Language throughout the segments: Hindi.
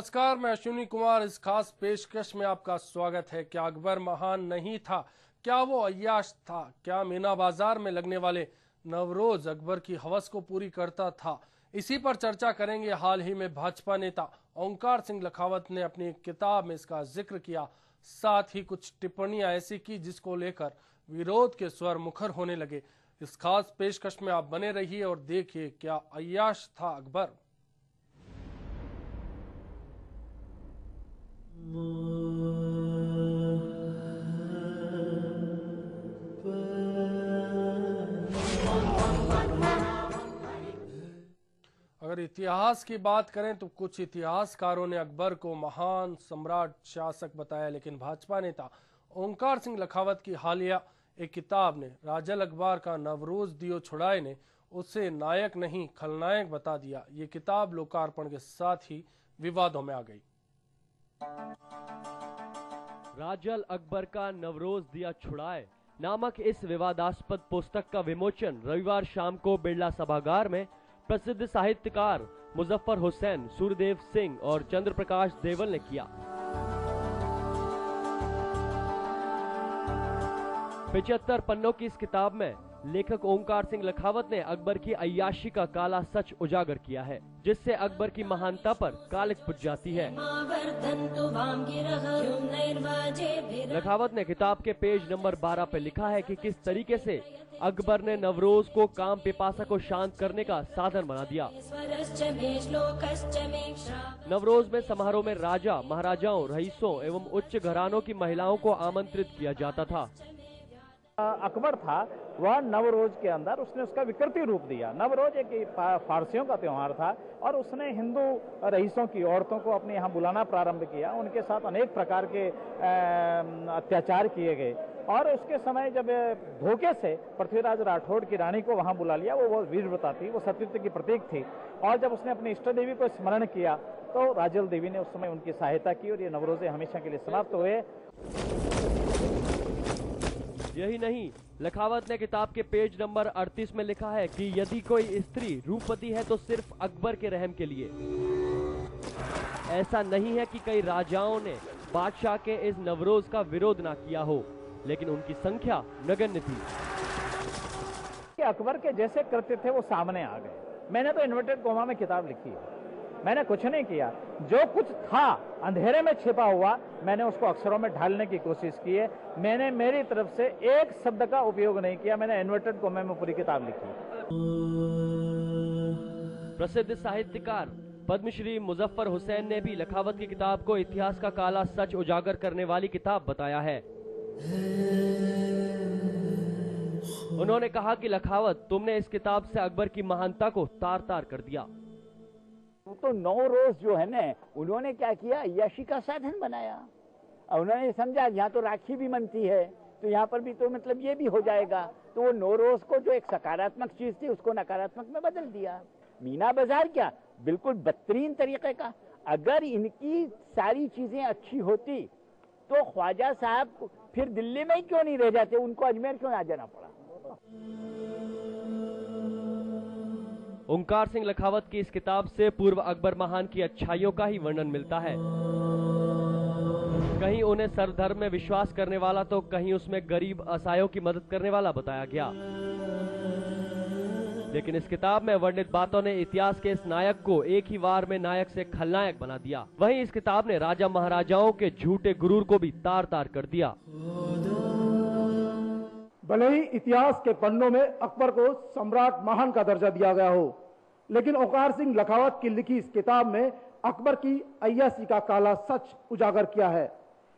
नमस्कार, मैं अश्विनी कुमार। इस खास पेशकश में आपका स्वागत है। क्या अकबर महान नहीं था? क्या वो अय्याश था? क्या मीना बाजार में लगने वाले नवरोज अकबर की हवस को पूरी करता था? इसी पर चर्चा करेंगे। हाल ही में भाजपा नेता ओंकार सिंह लखावत ने अपनी एक किताब में इसका जिक्र किया, साथ ही कुछ टिप्पणियां ऐसी की जिसको लेकर विरोध के स्वर मुखर होने लगे। इस खास पेशकश में आप बने रहिए और देखिए, क्या अय्याश था अकबर? अगर इतिहास की बात करें तो कुछ इतिहासकारों ने अकबर को महान सम्राट शासक बताया, लेकिन भाजपा नेता ओंकार सिंह लखावत की हालिया एक किताब ने राजल अकबर का नवरोज दियो छुड़ाए ने उसे नायक नहीं खलनायक बता दिया। ये किताब लोकार्पण के साथ ही विवादों में आ गई। राजल अकबर का नवरोज दिया छुड़ाए नामक इस विवादास्पद पुस्तक का विमोचन रविवार शाम को बिरला सभागार में प्रसिद्ध साहित्यकार मुजफ्फर हुसैन, सूर्यदेव सिंह और चंद्र प्रकाश देवल ने किया। 75 पन्नों की इस किताब में लेखक ओंकार सिंह लखावत ने अकबर की अय्याशी का काला सच उजागर किया है, जिससे अकबर की महानता पर कालिक पुट जाती है। लखावत ने किताब के पेज नंबर 12 पे लिखा है कि किस तरीके से अकबर ने नवरोज को काम पिपासा को शांत करने का साधन बना दिया। नवरोज में समारोह में राजा, महाराजाओं, रईसों एवं उच्च घरानों की महिलाओं को आमंत्रित किया जाता था। अकबर था वह नवरोज के अंदर उसने उसका विकृति रूप दिया। नवरोज एक फारसियों का त्योहार था और उसने हिंदू रईसों की औरतों को अपने यहाँ बुलाना प्रारंभ किया। उनके साथ अनेक प्रकार के अत्याचार किए गए और उसके समय जब धोखे से पृथ्वीराज राठौड़ की रानी को वहाँ बुला लिया, वो वीरवता थी, वो सतीत्व की प्रतीक थी। और जब उसने अपनी इष्ट देवी को स्मरण किया तो राजल देवी ने उस समय उनकी सहायता की और ये नवरोजे हमेशा के लिए समाप्त हुए। यही नहीं, लखावत ने किताब के पेज नंबर 38 में लिखा है कि यदि कोई स्त्री रूपवती है तो सिर्फ अकबर के रहम के लिए। ऐसा नहीं है कि कई राजाओं ने बादशाह के इस नवरोज का विरोध ना किया हो, लेकिन उनकी संख्या नगण्य थी। अकबर के जैसे कृत्य थे वो सामने आ गए। मैंने तो इन्वर्टेड कोमा में किताब लिखी है, मैंने कुछ नहीं किया। जो कुछ था अंधेरे में छिपा हुआ, मैंने उसको अक्षरों में ढालने की कोशिश की है। मैंने मेरी तरफ से एक शब्द का उपयोग नहीं किया। मैंने इन्वर्टेड कोमे में पूरी किताब लिखी। प्रसिद्ध साहित्यकार पद्मश्री मुजफ्फर हुसैन ने भी लखावत की किताब को इतिहास का काला सच उजागर करने वाली किताब बताया है। उन्होंने कहा कि लखावत, तुमने इस किताब से अकबर की महानता को तार तार कर दिया। तो नवरोज जो है ना, उन्होंने क्या किया, अय्याशी का साधन बनाया। और उन्होंने समझा यहाँ तो राखी भी बनती है तो यहाँ पर भी तो मतलब ये भी हो जाएगा। तो वो नवरोज को जो एक सकारात्मक चीज थी उसको नकारात्मक में बदल दिया। मीना बाजार क्या, बिल्कुल बदतरीन तरीके का। अगर इनकी सारी चीजें अच्छी होती तो ख्वाजा साहब फिर दिल्ली में ही क्यों नहीं रह जाते, उनको अजमेर क्यों आ जाना पड़ा। ओंकार सिंह लखावत की इस किताब से पूर्व अकबर महान की अच्छाइयों का ही वर्णन मिलता है। कहीं उन्हें सरधर्म में विश्वास करने वाला तो कहीं उसमें गरीब असहायों की मदद करने वाला बताया गया। लेकिन इस किताब में वर्णित बातों ने इतिहास के इस नायक को एक ही वार में नायक से खलनायक बना दिया। वहीं इस किताब ने राजा महाराजाओं के झूठे गुरूर को भी तार तार कर दिया। भले ही इतिहास के पन्नों में अकबर को सम्राट महान का दर्जा दिया गया हो, लेकिन ओंकार सिंह लखावत की लिखी इस किताब में अकबर की अय्याशी का काला सच उजागर किया है,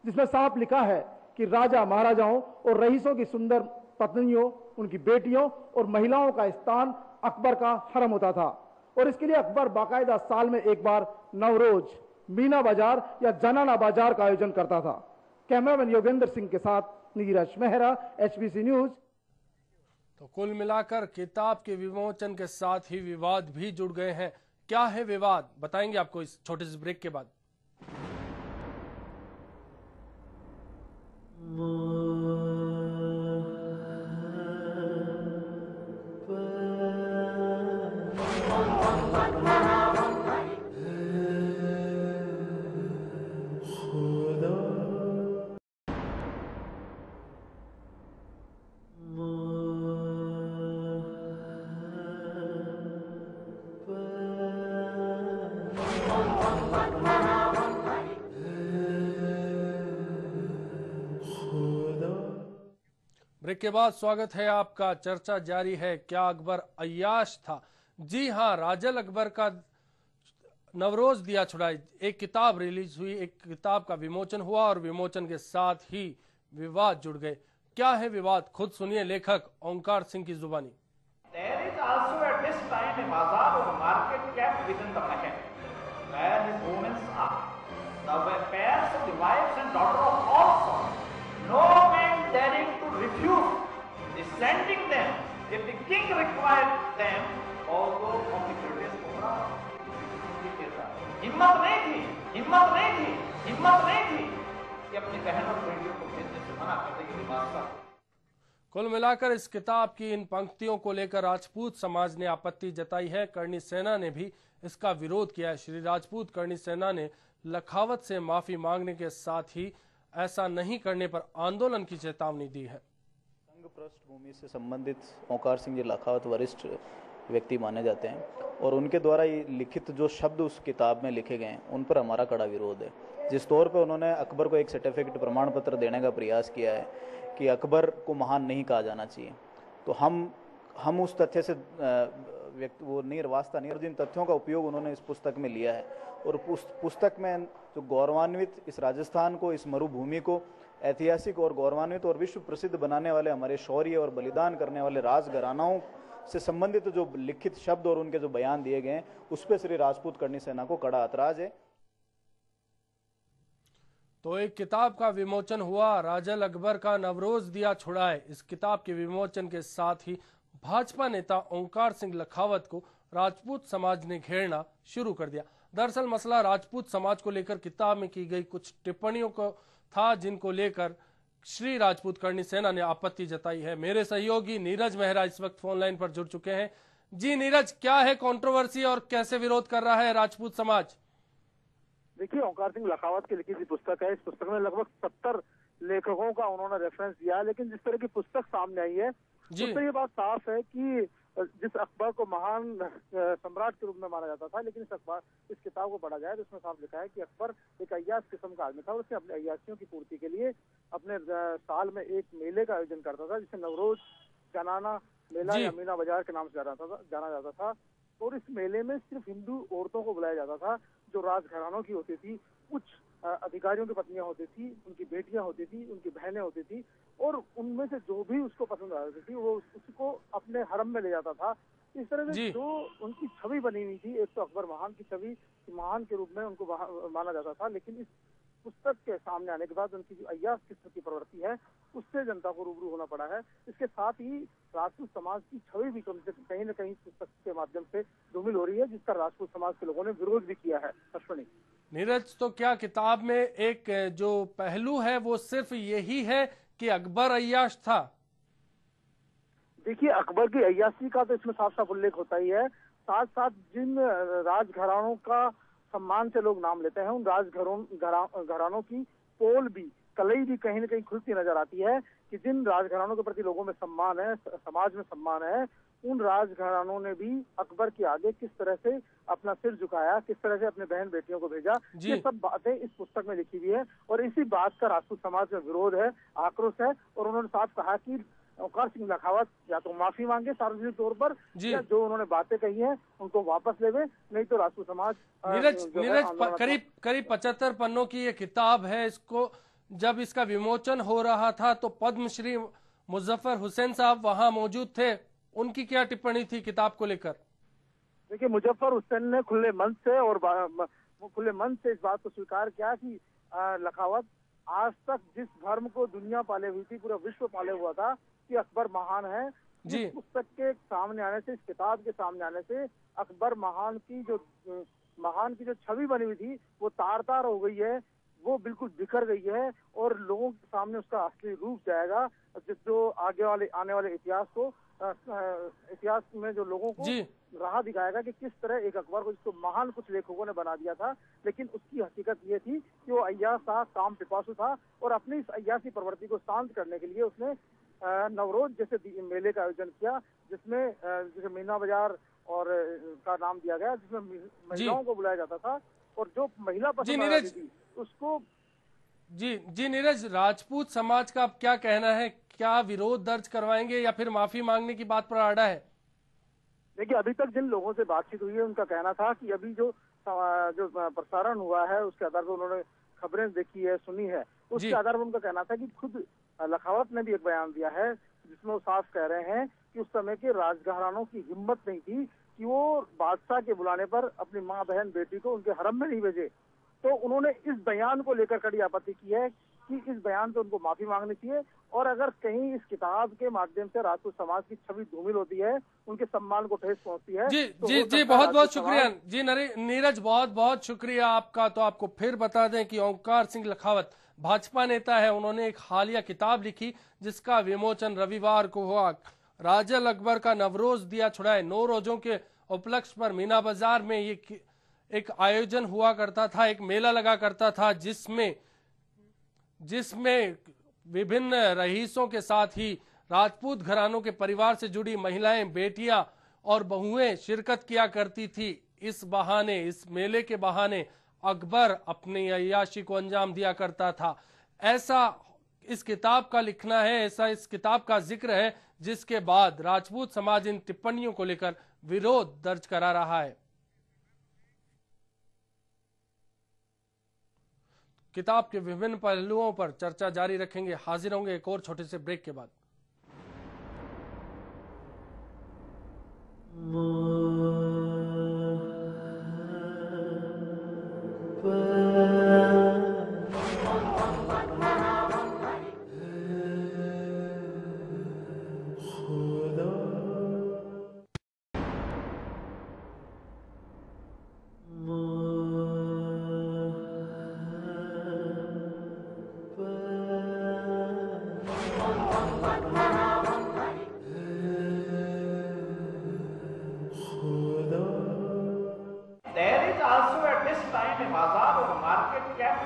जिसमें साफ लिखा है कि राजा महाराजाओं और रईसों की सुंदर पत्नियों, उनकी बेटियों और महिलाओं का स्थान अकबर का हरम होता था। और इसके लिए अकबर बाकायदा साल में एक बार नवरोज, मीना बाजार या जनाना बाजार का आयोजन करता था। कैमरामैन योगेंद्र सिंह के साथ नीरज मेहरा, HBC न्यूज। तो कुल मिलाकर किताब के विमोचन के साथ ही विवाद भी जुड़ गए हैं। क्या है विवाद, बताएंगे आपको इस छोटे से ब्रेक के बाद। ब्रेक के बाद स्वागत है आपका। चर्चा जारी है, क्या अकबर अय्याश था? जी हां, राजल अकबर का नवरोज दिया छुड़ाई एक किताब रिलीज हुई, एक किताब का विमोचन हुआ और विमोचन के साथ ही विवाद जुड़ गए। क्या है विवाद, खुद सुनिए लेखक ओंकार सिंह की जुबानी। There is also at this time a bazaar or market kept within the Mahal, where his movements are. The affairs of the wives and daughters of all sorts, no man daring to refuse the sending them if the king required them, although of the greatest overall. हिम्मत नहीं थी कि अपनी बहन और बेटियों को भेजने से मना कर देगी बादशाह। कुल मिलाकर इस किताब की इन पंक्तियों को लेकर राजपूत समाज ने आपत्ति जताई है। करणी सेना ने भी इसका विरोध किया है। श्री राजपूत करणी सेना ने लखावत से माफी मांगने के साथ ही ऐसा नहीं करने पर आंदोलन की चेतावनी दी है। संघ पृष्ठभूमि से संबंधित ओंकार सिंह जी लखावत वरिष्ठ व्यक्ति माने जाते हैं और उनके द्वारा ये लिखित जो शब्द उस किताब में लिखे गए हैं उन पर हमारा कड़ा विरोध है। जिस तौर पे उन्होंने अकबर को एक सर्टिफिकेट प्रमाण पत्र देने का प्रयास किया है कि अकबर को महान नहीं कहा जाना चाहिए, तो हम उस तथ्य से वो वास्ता नहीं, और जिन तथ्यों का उपयोग उन्होंने इस पुस्तक में लिया है और पुस्तक में जो गौरवान्वित इस राजस्थान को, इस मरुभूमि को ऐतिहासिक और गौरवान्वित और विश्व प्रसिद्ध बनाने वाले हमारे शौर्य और बलिदान करने वाले राजघरानाओं से संबंधित जो लिखित शब्द और उनके जो बयान दिए गए हैं उस पर श्री राजपूत करणी सेना को कड़ा ऐतराज है। तो एक किताब का विमोचन हुआ, राजल अकबर का नवरोज दिया छुड़ाए। इस किताब के विमोचन के साथ ही भाजपा नेता ओंकार सिंह लखावत को राजपूत समाज ने घेरना शुरू कर दिया। दरअसल मसला राजपूत समाज को लेकर किताब में की गई कुछ टिप्पणियों को था, जिनको लेकर श्री राजपूत करणी सेना ने आपत्ति जताई है। मेरे सहयोगी नीरज मेहरा इस वक्त फोन लाइन पर जुड़ चुके हैं। जी नीरज, क्या है कंट्रोवर्सी और कैसे विरोध कर रहा है राजपूत समाज? देखिए, ओंकार सिंह लखावत की लिखी पुस्तक है। इस पुस्तक में लगभग 70 लेखकों का उन्होंने रेफरेंस दिया है, लेकिन जिस तरह की पुस्तक सामने आई है उससे ये बात साफ है कि जिस अकबर को महान सम्राट के रूप में माना जाता था, लेकिन इस किताब को पढ़ा जाए तो इसमें साफ लिखा है कि अकबर एक अय्याश किस्म का आदमी था और उसने अपने अय्याशियों की पूर्ति के लिए अपने साल में एक मेले का आयोजन करता था, जिसे नवरोज जनाना मेला या मीना बाजार के नाम से जाना जाता था। और इस मेले में सिर्फ हिंदू औरतों को बुलाया जाता था जो राजघरानों की होती थी, कुछ अधिकारियों की पत्नियां होती थी, उनकी बेटियां होती थी, उनकी बहनें होती थी, और उनमें से जो भी उसको पसंद आती थी वो उसको अपने हरम में ले जाता था। इस तरह से जो उनकी छवि बनी हुई थी, एक तो अकबर महान की छवि महान के रूप में उनको माना जाता था, लेकिन इस पुस्तक के सामने आने के बाद उनकी जो अय्याश किस्म की प्रवृत्ति है उससे जनता को रूबरू होना पड़ा है। इसके साथ ही राजपूत समाज की छवि भी कहीं न कहीं पुस्तक के माध्यम से धूमिल हो रही है, जिसका राजपूत समाज के लोगों ने विरोध भी किया है। अश्विनी नीरज, तो क्या किताब में एक जो पहलू है वो सिर्फ यही है कि अकबर अय्याश था? देखिए, अकबर की अय्याशी का तो इसमें साफ साफ उल्लेख होता ही है। साथ साथ जिन राजघरानों का सम्मान से लोग नाम लेते हैं उन राजघरानों की पोल भी, कलई भी कहीं न कहीं खुलती नजर आती है कि जिन राजघरानों के प्रति लोगों में सम्मान है, समाज में सम्मान है, उन राजघरानों ने भी अकबर के आगे किस तरह से अपना सिर झुकाया, किस तरह से अपने बहन बेटियों को भेजा, ये सब बातें इस पुस्तक में लिखी हुई है। और इसी बात का राजपूत समाज में विरोध है, आक्रोश है, और उन्होंने साफ कहा कि ओंकार सिंह लखावत या तो माफी मांगे सार्वजनिक तौर पर, या जो उन्होंने बातें कही हैं उनको वापस लेवे, नहीं तो राजपूत समाज। नीरज, करीब 75 पन्नों की ये किताब है। इसको जब इसका विमोचन हो रहा था तो पद्मश्री मुजफ्फर हुसैन साहब वहां मौजूद थे, उनकी क्या टिप्पणी थी किताब को लेकर? देखिए, मुजफ्फर हुसैन ने खुले मन से इस बात को स्वीकार किया कि लखावत आज तक जिस धर्म को दुनिया पाले हुई थी, पूरा विश्व पाले हुआ था कि अकबर महान है, इस पुस्तक के सामने आने से, इस किताब के सामने आने से अकबर महान की जो छवि बनी हुई थी वो तार तार हो गई है, वो बिल्कुल बिखर गई है, और लोगों के सामने उसका असली रूप जाएगा, जो आने वाले इतिहास में जो लोगों को राह दिखाएगा कि किस तरह एक अकबर को, जिसको महान कुछ लेखकों ने बना दिया था, लेकिन उसकी हकीकत ये थी कि वो अय्याश था, काम पिपासु था, और अपनी इस अय्याशी प्रवृत्ति को शांत करने के लिए उसने नवरोज जैसे मेले का आयोजन किया, जिसमें जैसे मीना बाजार और का नाम दिया गया, जिसमें महिलाओं को बुलाया जाता था, और जो महिला पसंद आती थी उसको जी नीरज, राजपूत समाज का अब क्या कहना है? क्या विरोध दर्ज करवाएंगे या फिर माफी मांगने की बात पर अड़ा है? देखिए, अभी तक जिन लोगों से बातचीत हुई है उनका कहना था कि अभी जो प्रसारण हुआ है उसके आधार पर उन्होंने खबरें देखी है, सुनी है, उसके आधार पर उनका कहना था कि खुद लखावत ने भी एक बयान दिया है जिसमें वो साफ कह रहे हैं कि उस समय के राजघरानों की हिम्मत नहीं थी कि वो बादशाह के बुलाने पर अपनी माँ, बहन, बेटी को उनके हरम में नहीं भेजे। तो उन्होंने इस बयान को लेकर कड़ी आपत्ति की है कि इस बयान से उनको माफी मांगनी चाहिए, और अगर कहीं इस किताब के माध्यम से राजपूत समाज की छवि धूमिल होती है, उनके सम्मान को ठेस पहुंचती है। जी बहुत बहुत शुक्रिया जी नीरज, बहुत बहुत शुक्रिया आपका। तो आपको फिर बता दें कि ओंकार सिंह लखावत भाजपा नेता है। उन्होंने एक हालिया किताब लिखी जिसका विमोचन रविवार को हुआ। राजल अकबर का नवरोज दिया छुड़ाए, 9 रोजों के उपलक्ष्य पर मीना बाजार में ये एक आयोजन हुआ करता था, एक मेला लगा करता था जिसमें विभिन्न रईसों के साथ ही राजपूत घरानों के परिवार से जुड़ी महिलाएं, बेटियां और बहुएं शिरकत किया करती थी। इस मेले के बहाने अकबर अपनी अय्याशी को अंजाम दिया करता था, ऐसा इस किताब का लिखना है, ऐसा इस किताब का जिक्र है, जिसके बाद राजपूत समाज इन टिप्पणियों को लेकर विरोध दर्ज करा रहा है। किताब के विभिन्न पहलुओं पर चर्चा जारी रखेंगे। हाजिर होंगे एक और छोटे से ब्रेक के बाद।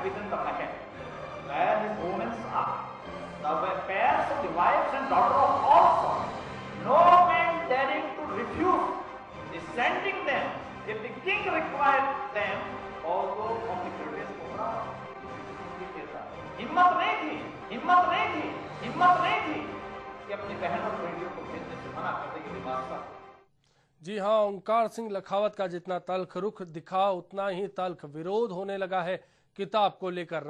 Within the packet, where his movements are, the affairs of the wives and daughters of all sorts, no man daring to refuse the sending them if the king required them, although of the greatest program. हिम्मत नहीं थी कि अपनी बहन और बेटियों को भेजने से मना कर देगी बादशाह। जी हाँ, ओंकार सिंह लखावत का जितना तल्ख रुख दिखा, उतना ही तल्ख विरोध होने लगा है किताब को लेकर।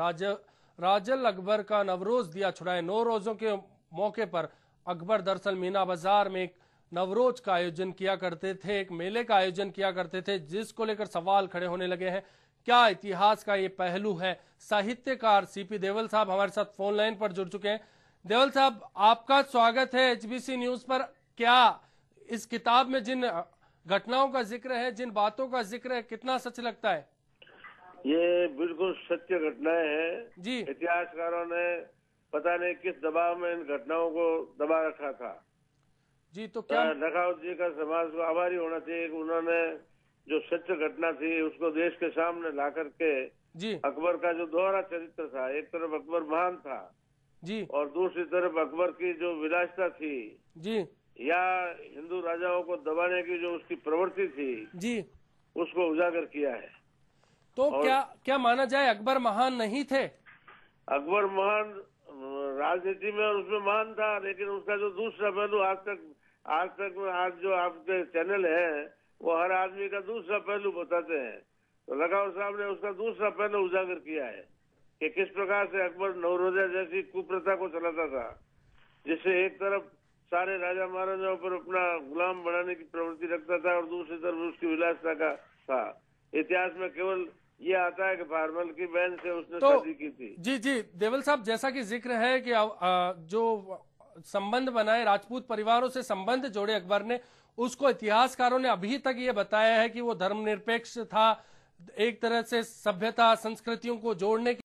राजल अकबर का नवरोज दिया छुड़ाए, 9 रोजों के मौके पर अकबर दरअसल मीना बाजार में एक नवरोज का आयोजन किया करते थे, एक मेले का आयोजन किया करते थे, जिसको लेकर सवाल खड़े होने लगे हैं। क्या इतिहास का ये पहलू है? साहित्यकार सीपी देवल साहब हमारे साथ फोन लाइन पर जुड़ चुके हैं। देवल साहब, आपका स्वागत है एचबीसी न्यूज पर। क्या इस किताब में जिन घटनाओं का जिक्र है, जिन बातों का जिक्र है, कितना सच लगता है? ये बिल्कुल सत्य घटनाएं हैं जी। इतिहासकारों ने पता नहीं किस दबाव में इन घटनाओं को दबा रखा था जी। तो क्या लखावत जी का समाज को आभारी होना चाहिए कि उन्होंने जो सत्य घटना थी उसको देश के सामने ला करके जी अकबर का जो दोहरा चरित्र था, एक तरफ अकबर महान था जी और दूसरी तरफ अकबर की जो विलासिता थी जी या हिंदू राजाओं को दबाने की जो उसकी प्रवृत्ति थी जी, उसको उजागर किया है। तो क्या माना जाए अकबर महान नहीं थे? अकबर महान राजनीति में और उसमें महान था, लेकिन उसका जो दूसरा पहलू आज जो आपके चैनल है वो हर आदमी का दूसरा पहलू बताते हैं। तो लखावत साहब ने उसका दूसरा पहलू उजागर किया है कि किस प्रकार से अकबर नवरोजा जैसी कुप्रथा को चलाता था, जिससे एक तरफ सारे राजा महाराजाओं पर अपना गुलाम बनाने की प्रवृत्ति रखता था और दूसरी तरफ उसकी विलासिता का था। इतिहास में केवल ये आता है कि भारमल की बहन से उसने शादी की थी। जी देवल साहब, जैसा कि जिक्र है कि जो संबंध बनाए, राजपूत परिवारों से संबंध जोड़े अकबर ने, उसको इतिहासकारों ने अभी तक ये बताया है कि वो धर्मनिरपेक्ष था, एक तरह से सभ्यता संस्कृतियों को जोड़ने